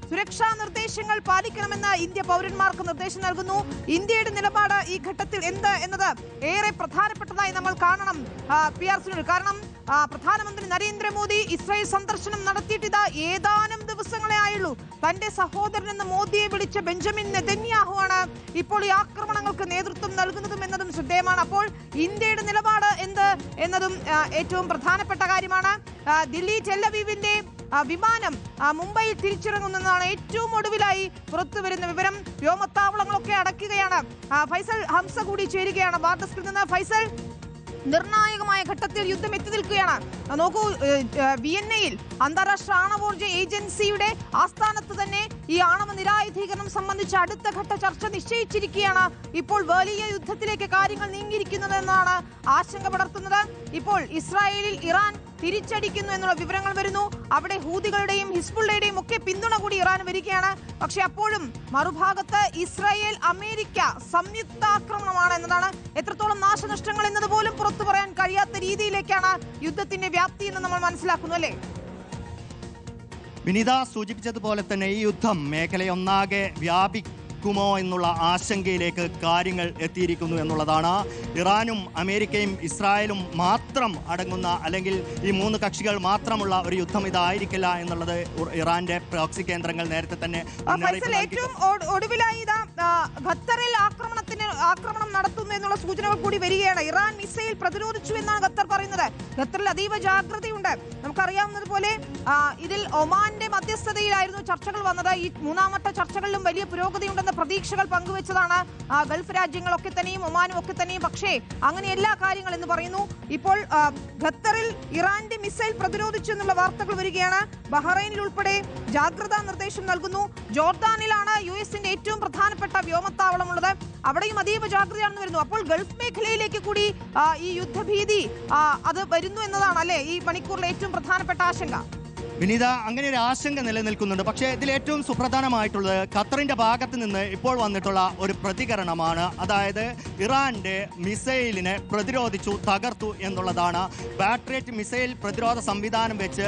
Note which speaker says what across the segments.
Speaker 1: സുരക്ഷാ നിർദ്ദേശങ്ങൾ പാലിക്കണമെന്ന് ഇന്ത്യ പൗരന്മാർക്ക് നിർദ്ദേശം നൽകുന്നു. ഇന്ത്യയുടെ നിലപാട് ഈ ഘട്ടത്തിൽ എന്ത് എന്നത് ഏറെ പ്രധാനപ്പെട്ടതായി നമ്മൾ കാണണം PR സുനിൽ. കാരണം പ്രധാനമന്ത്രി നരേന്ദ്രമോദി ഇസ്രായേൽ സന്ദർശനം നടത്തിയിട്ട് ഏതാനും ദിവസങ്ങളെ ആയുള്ളൂ. തന്റെ സഹോദരൻ എന്ന് മോദിയെ വിളിച്ച ബെഞ്ചമിൻ നെതന്യാഹു ആണ് ഇപ്പോൾ ഈ ആക്രമണങ്ങൾക്ക് നേതൃത്വം നൽകുന്നതും എന്നതും ശ്രദ്ധേയമാണ്. അപ്പോൾ ഇന്ത്യയുടെ നിലപാട് എന്ത് എന്നതും ഏറ്റവും പ്രധാനപ്പെട്ട കാര്യമാണ്. ദില്ലി ടെൽ-അവീവിന്റെ വിമാനം മുംബൈയിൽ തിരിച്ചിറങ്ങുന്നതാണ് ഏറ്റവും ഒടുവിലായി പുറത്തു വരുന്ന വിവരം. വ്യോമത്താവളങ്ങളൊക്കെ അടയ്ക്കുകയാണ്. ഫൈസൽ ഹംസ കൂടി ചേരുകയാണ് വാർഡസ്കിൽ നിന്ന്. ഫൈസൽ, നിർണായകമായ ഘട്ടത്തിൽ യുദ്ധം എത്തി നിൽക്കുകയാണ്. നോക്കൂ, വിയന്നയിൽ അന്താരാഷ്ട്ര ആണവോർജ ഏജൻസിയുടെ ആസ്ഥാനത്ത് തന്നെ ഈ ആണവ നിരായുധീകരണം സംബന്ധിച്ച് അടുത്ത ഘട്ട ചർച്ച നിശ്ചയിച്ചിരിക്കുകയാണ്. ഇപ്പോൾ വലിയ യുദ്ധത്തിലേക്ക് കാര്യങ്ങൾ നീങ്ങിയിരിക്കുന്നതെന്നാണ് ആശങ്ക പടർത്തുന്നത്. ഇപ്പോൾ ഇസ്രായേലിൽ ഇറാൻ തിരിച്ചടിക്കുന്നു എന്നുള്ള വിവരങ്ങൾ വരുന്നു. അവിടെ ഹൂതികളുടെയും ഹിസ്ബുള്ളയുടെയും ഒക്കെ പിന്തുണ കൂടി ഇറാൻ വരികയാണ്. പക്ഷെ അപ്പോഴും മറുഭാഗത്ത് ഇസ്രായേൽ അമേരിക്ക സംയുക്താക്രമണമാണ് എന്നതാണ്. എത്രത്തോളം നാശനഷ്ടങ്ങൾ എന്നത് പോലും പുറത്തു പറയാൻ കഴിയാത്ത രീതിയിലേക്കാണ് യുദ്ധത്തിന്റെ വ്യാപ്തി എന്ന് നമ്മൾ മനസ്സിലാക്കുന്നു, അല്ലേ?
Speaker 2: വിനീത സൂചിപ്പിച്ചതുപോലെ തന്നെ ഈ യുദ്ധം മേഖലയൊന്നാകെ വ്യാപിക്കുമോ എന്നുള്ള ആശങ്കയിലേക്ക് കാര്യങ്ങൾ എത്തിയിരിക്കുന്നു എന്നുള്ളതാണ്. ഇറാനും അമേരിക്കയും ഇസ്രായേലും മാത്രം അടങ്ങുന്ന, അല്ലെങ്കിൽ ഈ മൂന്ന് കക്ഷികൾ മാത്രമുള്ള ഒരു യുദ്ധം ഇതായിരിക്കില്ല എന്നുള്ളത് ഇറാന്റെ പ്രോക്സി കേന്ദ്രങ്ങൾ നേരത്തെ തന്നെ
Speaker 1: ഏറ്റവും ഒടുവിലായി ഖത്തറിൽ ആക്രമണം നടത്തുന്നു എന്നുള്ള സൂചനകൾ കൂടി വരികയാണ്. ഇറാൻ മിസൈൽ പ്രതിരോധിച്ചു എന്നാണ് ഖത്തർ പറയുന്നത്. ഖത്തറിൽ അതീവ ജാഗ്രതയുണ്ട്. നമുക്കറിയാവുന്നതുപോലെ ഇതിൽ ഒമാന്റെ മധ്യസ്ഥതയിലായിരുന്നു ചർച്ചകൾ വന്നത്. ഈ മൂന്നാമത്തെ ചർച്ചകളിലും വലിയ പുരോഗതിയുണ്ടെന്ന പ്രതീക്ഷകൾ പങ്കുവെച്ചതാണ് ഗൾഫ് രാജ്യങ്ങളൊക്കെ തന്നെയും ഒമാനും ഒക്കെ തന്നെയും. പക്ഷേ അങ്ങനെ എല്ലാ കാര്യങ്ങൾ എന്ന് പറയുന്നു. ഇപ്പോൾ ഖത്തറിൽ ഇറാന്റെ മിസൈൽ പ്രതിരോധിച്ചു എന്നുള്ള വാർത്തകൾ വരികയാണ്. ബഹ്റൈനിൽ ഉൾപ്പെടെ ജാഗ്രതാ നിർദ്ദേശം നൽകുന്നു. ജോർദാനിലാണ് US-ന്റെ ഏറ്റവും പ്രധാനപ്പെട്ട വ്യോമത്താവളമുള്ളത്. അവിടെയും അതീവ ജാഗ്രതയാണെന്ന് വരുന്നു. അപ്പോൾ ഗൾഫ് മേഖലയിലേക്ക് കൂടി ഈ യുദ്ധഭീതി അത് വരുന്നു എന്നതാണ് അല്ലേ ഈ മണിക്കൂറിലെ ഏറ്റവും പ്രധാനപ്പെട്ട ആശങ്ക?
Speaker 2: വിനീത, അങ്ങനെ ഒരു ആശങ്ക നിലനിൽക്കുന്നുണ്ട്. പക്ഷേ ഇതിൽ ഏറ്റവും സുപ്രധാനമായിട്ടുള്ളത് ഖത്തറിന്റെ ഭാഗത്ത് നിന്ന് ഇപ്പോൾ വന്നിട്ടുള്ള ഒരു പ്രതികരണമാണ്. അതായത് ഇറാന്റെ മിസൈലിനെ പ്രതിരോധിച്ചു, തകർത്തു എന്നുള്ളതാണ്. ബാട്രിയറ്റ് മിസൈൽ പ്രതിരോധ സംവിധാനം വെച്ച്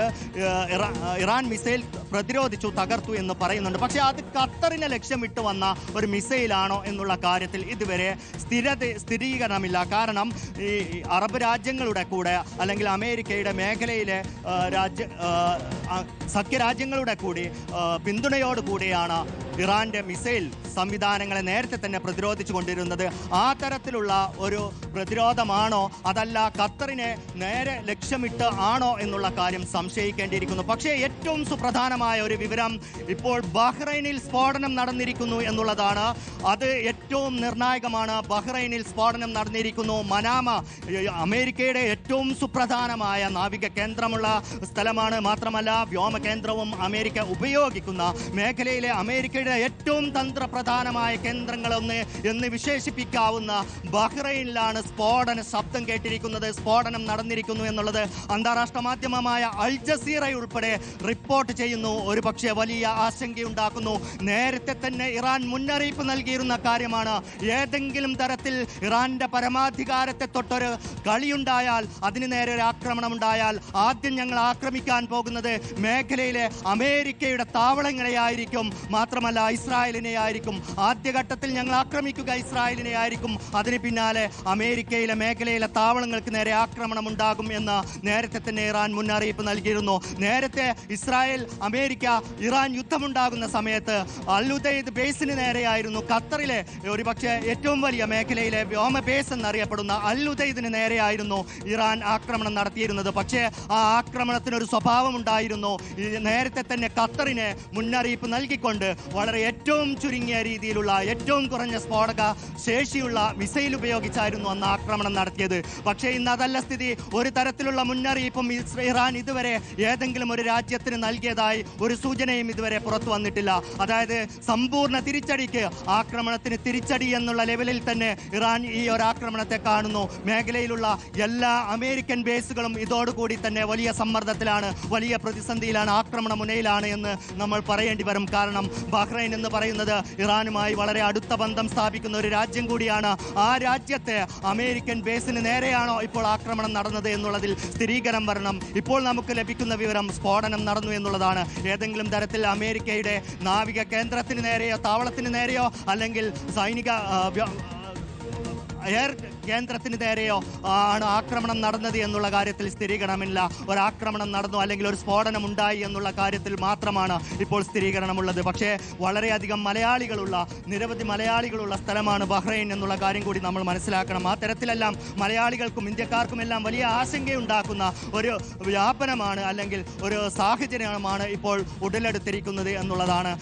Speaker 2: ഇറാൻ മിസൈൽ പ്രതിരോധിച്ചു, തകർത്തു എന്ന് പറയുന്നുണ്ട്. പക്ഷേ അത് ഖത്തറിനെ ലക്ഷ്യമിട്ട് വന്ന ഒരു മിസൈലാണോ എന്നുള്ള കാര്യത്തിൽ ഇതുവരെ സ്ഥിരീകരണമില്ല. കാരണം ഈ അറബ് രാജ്യങ്ങളുടെ കൂടെ, അല്ലെങ്കിൽ അമേരിക്കയുടെ മേഖലയിലെ സഖ്യരാജ്യങ്ങളുടെ കൂടി പിന്തുണയോടുകൂടിയാണ് ഇറാന്റെ മിസൈൽ സംവിധാനങ്ങളെ നേരത്തെ തന്നെ പ്രതിരോധിച്ചു കൊണ്ടിരുന്നത്. ആ തരത്തിലുള്ള ഒരു പ്രതിരോധമാണോ അതല്ല ഖത്തറിനെ നേരെ ലക്ഷ്യമിട്ട് ആണോ എന്നുള്ള കാര്യം സംശയിക്കേണ്ടിയിരിക്കുന്നു. പക്ഷേ ഏറ്റവും സുപ്രധാനമായ ഒരു വിവരം ഇപ്പോൾ ബഹ്റൈനിൽ സ്ഫോടനം നടന്നിരിക്കുന്നു എന്നുള്ളതാണ്. അത് ഏറ്റവും നിർണായകമാണ്. ബഹ്റൈനിൽ സ്ഫോടനം നടന്നിരിക്കുന്നു. മനാമ അമേരിക്കയുടെ ഏറ്റവും സുപ്രധാനമായ നാവിക കേന്ദ്രമുള്ള സ്ഥലമാണ്. മാത്രമല്ല വ്യോമ കേന്ദ്രവും അമേരിക്ക ഉപയോഗിക്കുന്ന മേഖലയിലെ അമേരിക്കയുടെ ഏറ്റവും തന്ത്രപ്രധാനമായ കേന്ദ്രങ്ങളൊന്ന് എന്ന് വിശേഷിപ്പിക്കാവുന്ന ബഹ്റൈനിലാണ് സ്ഫോടന ശബ്ദം കേട്ടിരിക്കുന്നത്. സ്ഫോടനം നടന്നിരിക്കുന്നു എന്നുള്ളത് അന്താരാഷ്ട്ര മാധ്യമമായ അൽ ജസീറ ഉൾപ്പെടെ റിപ്പോർട്ട് ചെയ്യുന്നു. ഒരു പക്ഷേ വലിയ ആശങ്കയുണ്ടാക്കുന്നു. നേരത്തെ തന്നെ ഇറാൻ മുന്നറിയിപ്പ് നൽകിയിരുന്ന കാര്യമാണ്. ഏതെങ്കിലും തരത്തിൽ ഇറാന്റെ പരമാധികാരത്തെ തൊട്ടൊരു കളിയുണ്ടായാൽ, അതിന് നേരെ ഒരു ആക്രമണം ഉണ്ടായാൽ ആദ്യം ഞങ്ങൾ ആക്രമിക്കാൻ പോകുന്നത് മേഖലയിലെ അമേരിക്കയുടെ താവളങ്ങളെ ആയിരിക്കും, മാത്രമല്ല ഇസ്രായേലിനെ ആയിരിക്കും. ആദ്യഘട്ടത്തിൽ ഞങ്ങൾ ആക്രമിക്കുക ഇസ്രായേലിനെ ആയിരിക്കും. അതിന് പിന്നാലെ അമേരിക്കയിലെ മേഖലയിലെ താവളങ്ങൾക്ക് നേരെ ആക്രമണം ഉണ്ടാകും എന്ന് നേരത്തെ തന്നെ ഇറാൻ മുന്നറിയിപ്പ് നൽകിയിരുന്നു. നേരത്തെ ഇസ്രായേൽ, അമേരിക്ക, ഇറാൻ യുദ്ധമുണ്ടാകുന്ന സമയത്ത് അൽ-ഉദൈദ് ബേസിന് നേരെയായിരുന്നു, ഖത്തറിലെ ഒരുപക്ഷെ ഏറ്റവും വലിയ മേഖലയിലെ വ്യോമ ബേസ് എന്നറിയപ്പെടുന്ന അൽ-ഉദൈദിന് നേരെയായിരുന്നു ഇറാൻ ആക്രമണം നടത്തിയിരുന്നത്. പക്ഷേ ആ ആക്രമണത്തിനൊരു സ്വഭാവം ഉണ്ടായിരുന്നു. നേരത്തെ തന്നെ ഖത്തറിന് മുന്നറിയിപ്പ് നൽകിക്കൊണ്ട് വളരെ ഏറ്റവും ചുരുങ്ങിയ രീതിയിലുള്ള, ഏറ്റവും കുറഞ്ഞ സ്ഫോടക ശേഷിയുള്ള മിസൈൽ ഉപയോഗിച്ചായിരുന്നു അന്ന് ആക്രമണം നടത്തിയത്. പക്ഷേ ഇന്ന് അതല്ല സ്ഥിതി. ഒരു തരത്തിലുള്ള മുന്നറിയിപ്പും ഇറാൻ ഇതുവരെ ഏതെങ്കിലും ഒരു രാജ്യത്തിന് നൽകിയതായി ഒരു സൂചനയും ഇതുവരെ പുറത്തു വന്നിട്ടില്ല. അതായത് സമ്പൂർണ്ണ തിരിച്ചടിക്ക്, ആക്രമണത്തിന് തിരിച്ചടി എന്നുള്ള ലെവലിൽ തന്നെ ഇറാൻ ഈ ഒരു ആക്രമണത്തെ കാണുന്നു. മേഖലയിലുള്ള എല്ലാ അമേരിക്കൻ ബേസുകളും ഇതോടുകൂടി തന്നെ വലിയ സമ്മർദ്ദത്തിലാണ്, വലിയ പ്രതിസന്ധിയിലാണ്, ആക്രമണ മുനയിലാണ് എന്ന് നമ്മൾ പറയേണ്ടി വരും. കാരണം ബഹ്റൈൻ എന്ന് പറയുന്നത് ഇറാനുമായി വളരെ അടുത്ത ബന്ധം സ്ഥാപിക്കുന്ന ഒരു രാജ്യം കൂടിയാണ്. ആ രാജ്യത്തെ അമേരിക്കൻ ബേസിന് നേരെയാണോ ഇപ്പോൾ ആക്രമണം നടന്നത് എന്നുള്ളതിൽ സ്ഥിരീകരണം വരണം. ഇപ്പോൾ നമുക്ക് ലഭിക്കുന്ന വിവരം സ്ഫോടനം നടന്നു എന്നുള്ളതാണ്. ഏതെങ്കിലും തരത്തിൽ അമേരിക്കയുടെ നാവിക കേന്ദ്രത്തിന് നേരെയോ താവളത്തിന് നേരെയോ അല്ലെങ്കിൽ സൈനിക എയർ കേന്ദ്രത്തിന് നേരെയോ ആണ് ആക്രമണം നടന്നത് എന്നുള്ള കാര്യത്തിൽ സ്ഥിരീകരണമില്ല. ഒരാക്രമണം നടന്നു അല്ലെങ്കിൽ ഒരു സ്ഫോടനം ഉണ്ടായി എന്നുള്ള കാര്യത്തിൽ മാത്രമാണ് ഇപ്പോൾ സ്ഥിരീകരണമുള്ളത്. പക്ഷേ വളരെയധികം നിരവധി മലയാളികളുള്ള സ്ഥലമാണ് ബഹ്റൈൻ എന്നുള്ള കാര്യം കൂടി നമ്മൾ മനസ്സിലാക്കണം. ആ തരത്തിലെല്ലാം മലയാളികൾക്കും ഇന്ത്യക്കാർക്കും എല്ലാം വലിയ ആശങ്കയുണ്ടാക്കുന്ന ഒരു വ്യാപനമാണ് അല്ലെങ്കിൽ ഒരു സാഹചര്യമാണ് ഇപ്പോൾ ഉടലെടുത്തിരിക്കുന്നത് എന്നുള്ളതാണ്.